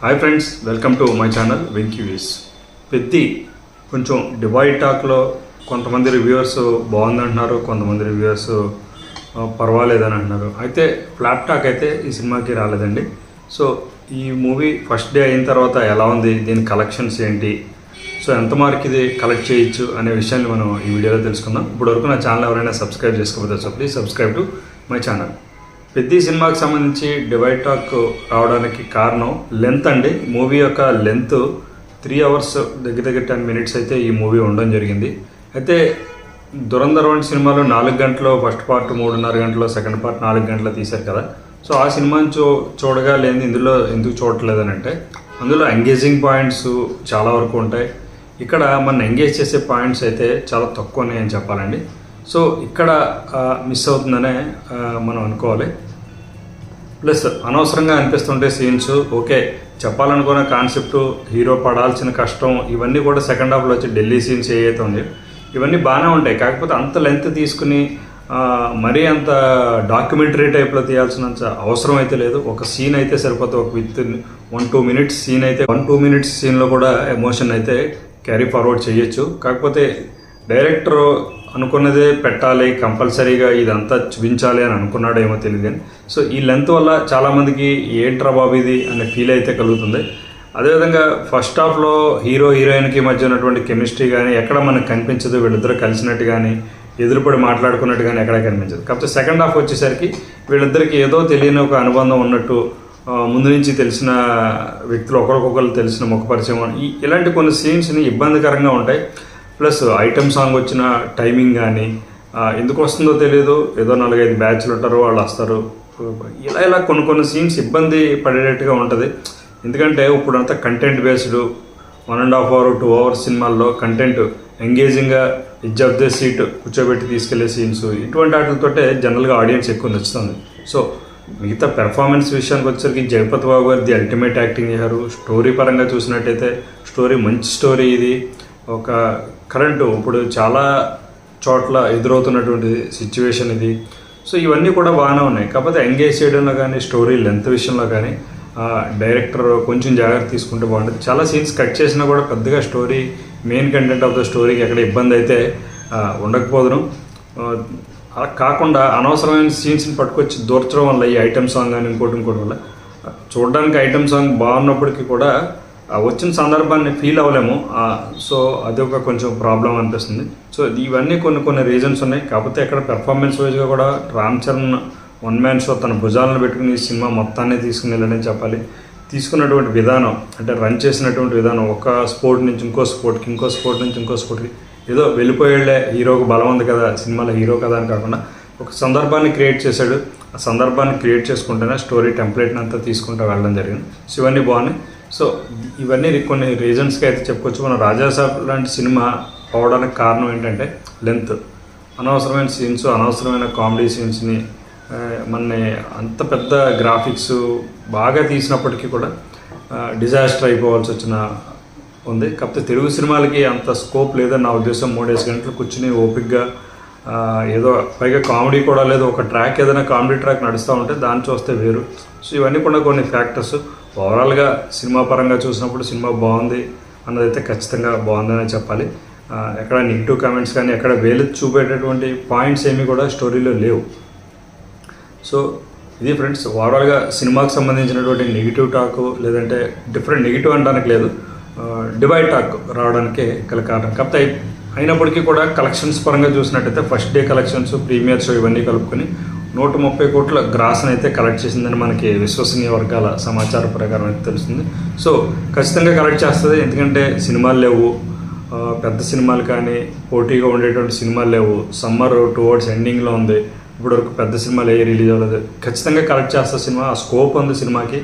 Hi friends, welcome to my channel Venky views. Peddi కొంచెం divide టాక్లో కొంతమంది reviewers బాగుందంటున్నారు, కొంతమంది రివ్యూవర్స్ పర్వాలేదని అంటున్నారు. అయితే ఫ్లాప్ టాక్ అయితే ఈ సినిమాకి రాలేదండి. సో ఈ మూవీ ఫస్ట్ డే అయిన తర్వాత ఎలా ఉంది, దీని కలెక్షన్స్ ఏంటి, సో ఎంత మార్క్ ఇది కలెక్ట్ చేయొచ్చు అనే విషయాన్ని మనం ఈ వీడియోలో తెలుసుకుందాం. ఇప్పటివరకు నా ఛానల్ ఎవరైనా సబ్స్క్రైబ్ చేసుకోకపోతే so please subscribe to my channel. Peddi సినిమాకి సంబంధించి డివైడ్ టాక్ రావడానికి కారణం లెంత్ అండి. మూవీ యొక్క లెంత్ 3 hours దగ్గర 10 minutes అయితే ఈ మూవీ ఉండడం జరిగింది. అయితే దురంధర్ వంటి సినిమాలో 4 గంటలు ఫస్ట్ పార్ట్, 3.5 గంటలు సెకండ్ పార్ట్ 4 గంటలు తీశారు కదా. సో ఆ సినిమాని చూడగా లేని ఇందులో ఎందుకు చూడట్లేదని అంటే, అందులో ఎంగేజింగ్ పాయింట్స్ చాలా వరకు ఉంటాయి. ఇక్కడ మన ఎంగేజ్ చేసే పాయింట్స్ అయితే చాలా తక్కువ ఉన్నాయని చెప్పాలండి. సో ఇక్కడ మిస్ అవుతుందనే మనం అనుకోవాలి. ప్లస్ అనవసరంగా అనిపిస్తుంటే సీన్స్, ఓకే చెప్పాలనుకున్న కాన్సెప్ట్, హీరో పడాల్సిన కష్టం, ఇవన్నీ కూడా సెకండ్ హాఫ్లో వచ్చి ఢిల్లీ సీన్స్ ఏవైతే ఉన్నాయో ఇవన్నీ బాగానే ఉంటాయి. కాకపోతే అంత లెంత్ తీసుకుని మరీ అంత డాక్యుమెంటరీ టైప్లో తీయాల్సినంత అవసరం అయితే లేదు. ఒక సీన్ అయితే సరిపోతుంది. ఒక విత్ 1-2 minutes సీన్ అయితే 1-2 minutes సీన్లో కూడా ఎమోషన్ అయితే క్యారీ ఫార్వర్డ్ చేయొచ్చు. కాకపోతే డైరెక్టర్ అనుకున్నదే పెట్టాలి, కంపల్సరీగా ఇదంతా చూపించాలి అని అనుకున్నాడో ఏమో తెలియదు కానీ, సో ఈ లెంత్ వల్ల చాలామందికి ఏంట్రా బాబు ఇది అనే ఫీల్ అయితే కలుగుతుంది. అదేవిధంగా ఫస్ట్ హాఫ్లో హీరో హీరోయిన్కి మధ్య ఉన్నటువంటి కెమిస్ట్రీ కానీ ఎక్కడ మనకు కనిపించదు. వీళ్ళిద్దరూ కలిసినట్టు కానీ ఎదురుపడి మాట్లాడుకున్నట్టు కానీ ఎక్కడ కనిపించదు. కాకపోతే సెకండ్ హాఫ్ వచ్చేసరికి వీళ్ళిద్దరికి ఏదో తెలియని ఒక అనుబంధం ఉన్నట్టు, ముందు నుంచి తెలిసిన వ్యక్తులు, ఒకరికొకరు తెలిసిన ముఖ పరిచయం, ఇలాంటి కొన్ని సీన్స్ని ఇబ్బందికరంగా ఉంటాయి. ప్లస్ ఐటమ్ సాంగ్ వచ్చిన టైమింగ్ కానీ ఎందుకు వస్తుందో తెలియదు. ఏదో 4-5 బ్యాచ్లు ఉంటారు, వాళ్ళు వస్తారు, ఇలా కొన్ని సీన్స్ ఇబ్బంది పడేటట్టుగా ఉంటుంది. ఎందుకంటే ఇప్పుడంతా కంటెంట్ బేస్డ్ 1.5 hour 2 hours సినిమాల్లో కంటెంట్ ఎంగేజింగ్గా ఎడ్జ్ ఆఫ్ ద సీట్ కూర్చోబెట్టి తీసుకెళ్లే సీన్స్, ఇటువంటి వాటితోటే జనరల్గా ఆడియన్స్ ఎక్కువ నచ్చుతుంది. సో మిగతా పెర్ఫార్మెన్స్ విషయానికి వచ్చేసరికి జగపతి బాబు గారు ది అల్టిమేట్ యాక్టింగ్ చేశారు. స్టోరీ పరంగా చూసినట్టయితే స్టోరీ మంచి స్టోరీ. ఇది ఒక కరెంటు ఇప్పుడు చాలా చోట్ల ఎదురవుతున్నటువంటి సిచ్యువేషన్ ఇది. సో ఇవన్నీ కూడా బాగానే ఉన్నాయి. కాకపోతే ఎంగేజ్ చేయడంలో కానీ స్టోరీ లెంత్ విషయంలో కానీ డైరెక్టర్ కొంచెం జాగ్రత్త తీసుకుంటే బాగుంటుంది. చాలా సీన్స్ కట్ చేసినా కూడా పెద్దగా story, main content of the స్టోరీకి ఎక్కడ ఇబ్బంది అయితే ఉండకపోదును. అలా కాకుండా అనవసరమైన సీన్స్ని పట్టుకొచ్చి దూర్చడం వల్ల ఈ ఐటమ్ సాంగ్ కానీ ఇంకోటి వల్ల చూడడానికి ఐటమ్ సాంగ్ బాగున్నప్పటికీ కూడా వచ్చిన సందర్భాన్ని ఫీల్ అవ్వలేము. సో అది ఒక కొంచెం ప్రాబ్లం అనిపిస్తుంది. సో ఇవన్నీ కొన్ని రీజన్స్ ఉన్నాయి. కాకపోతే ఇక్కడ పెర్ఫార్మెన్స్ వైజ్గా కూడా Ram Charan one man show తన భుజాలను పెట్టుకుని ఈ సినిమా మొత్తాన్ని తీసుకుని వెళ్ళని చెప్పాలి. తీసుకున్నటువంటి విధానం, అంటే రన్ చేసినటువంటి విధానం, ఒక స్పోర్ట్ నుంచి ఇంకో స్పోర్ట్కి, ఇంకో స్పోర్ట్ నుంచి ఇంకో స్పోర్ట్కి, ఏదో వెళ్ళిపోయేళ్లే హీరోకి బలం ఉంది కదా సినిమాలో హీరో కదా అని కాకుండా ఒక సందర్భాన్ని క్రియేట్ చేశాడు. ఆ సందర్భాన్ని క్రియేట్ చేసుకుంటేనే స్టోరీ టెంప్లెట్ని అంతా తీసుకుంటూ వెళ్ళడం జరిగింది. సో ఇవన్నీ బాగున్నాయి. సో ఇవన్నీ కొన్ని రీజన్స్కి అయితే చెప్పుకోవచ్చు. మన రాజాసాబ్ లాంటి సినిమా పోవడానికి కారణం ఏంటంటే లెంత్, అనవసరమైన సీన్స్, అనవసరమైన కామెడీ సీన్స్ని, మన అంత పెద్ద గ్రాఫిక్స్ బాగా తీసినప్పటికీ కూడా డిజాస్టర్ అయిపోవాల్సి ఉంది. కాకపోతే తెలుగు సినిమాలకి అంత స్కోప్ లేదని నా ఉద్దేశం. 3-5 గంటలు కూర్చుని ఓపిక్గా ఏదో, పైగా కామెడీ కూడా లేదు. ఒక ట్రాక్ ఏదైనా కామెడీ ట్రాక్ నడుస్తూ ఉంటే దాన్ని చూస్తే వేరు. సో ఇవన్నీ కూడా కొన్ని ఫ్యాక్టర్స్. ఓవరాల్గా సినిమా పరంగా చూసినప్పుడు సినిమా బాగుంది అన్నదైతే ఖచ్చితంగా బాగుందనే చెప్పాలి. ఎక్కడ నెగిటివ్ కామెంట్స్ కానీ ఎక్కడ వేలెత్తి చూపేటటువంటి పాయింట్స్ ఏమీ కూడా స్టోరీలో లేవు. సో ఇది ఫ్రెండ్స్, ఓవరాల్గా సినిమాకి సంబంధించినటువంటి నెగిటివ్ టాక్, లేదంటే డిఫరెంట్ నెగిటివ్ అనడానికి లేదు, డివైడ్ టాక్ రావడానికి గల కారణం. కాకపోతే అయినప్పటికీ కూడా కలెక్షన్స్ పరంగా చూసినట్టయితే first day collections, premiere show ఇవన్నీ కలుపుకొని 130 కోట్ల గ్రాస్ని అయితే కలెక్ట్ చేసిందని మనకి విశ్వసనీయ వర్గాల సమాచారం ప్రకారం అయితే తెలుస్తుంది. సో ఖచ్చితంగా కలెక్ట్ చేస్తుంది. ఎందుకంటే సినిమాలు లేవు, పెద్ద సినిమాలు కానీ పోటీగా ఉండేటువంటి సినిమాలు లేవు. సమ్మర్ టువర్డ్స్ ఎండింగ్లో ఉంది. ఇప్పటివరకు పెద్ద సినిమాలు ఏ రిలీజ్ అవ్వలేదు. ఖచ్చితంగా కలెక్ట్ చేస్తుంది సినిమా. ఆ స్కోప్ ఉంది సినిమాకి.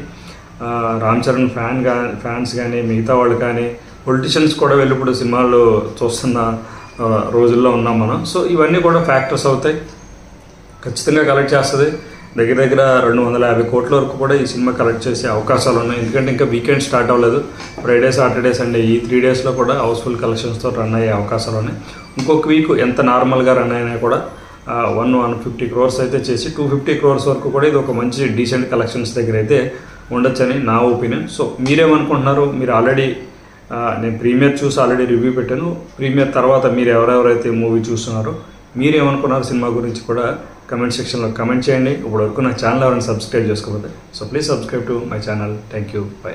రామ్ చరణ్ ఫ్యాన్స్ కానీ మిగతా వాళ్ళు కానీ పొలిటీషియన్స్ కూడా వెళ్ళి ఇప్పుడు సినిమాలు చూస్తున్న రోజుల్లో ఉన్నాం మనం. సో ఇవన్నీ కూడా ఫ్యాక్టర్స్ అవుతాయి. ఖచ్చితంగా కలెక్ట్ చేస్తుంది. దగ్గర 250 కోట్ల వరకు కూడా ఈ సినిమా కలెక్ట్ చేసే అవకాశాలు ఉన్నాయి. ఎందుకంటే ఇంకా వీకెండ్ స్టార్ట్ అవ్వలేదు. ఫ్రైడే, సాటర్డే, సండే ఈ 3 daysలో కూడా హౌస్ఫుల్ కలెక్షన్స్తో రన్ అయ్యే అవకాశాలు ఉన్నాయి. ఇంకొక వీక్ ఎంత నార్మల్గా రన్ అయినా కూడా 150 crores అయితే చేసి 250 crores వరకు కూడా ఇది ఒక మంచి డీసెంట్ కలెక్షన్స్ దగ్గర అయితే ఉండొచ్చని నా ఒపీనియన్. సో మీరేమనుకుంటున్నారు? మీరు ఆల్రెడీ నేను ప్రీమియర్ చూసి ఆల్రెడీ రివ్యూ పెట్టాను. ప్రీమియర్ తర్వాత మీరు ఎవరెవరైతే మూవీ చూస్తున్నారో మీరేమనుకున్నారు సినిమా గురించి కూడా కమెంట్ సెక్షన్లో కమెంట్ చేయండి. ఇప్పటివరకు నా ఛానల్ ఎవరైనా సబ్స్క్రైబ్ చేసుకోకపోతే so please subscribe to my channel. Thank you. By.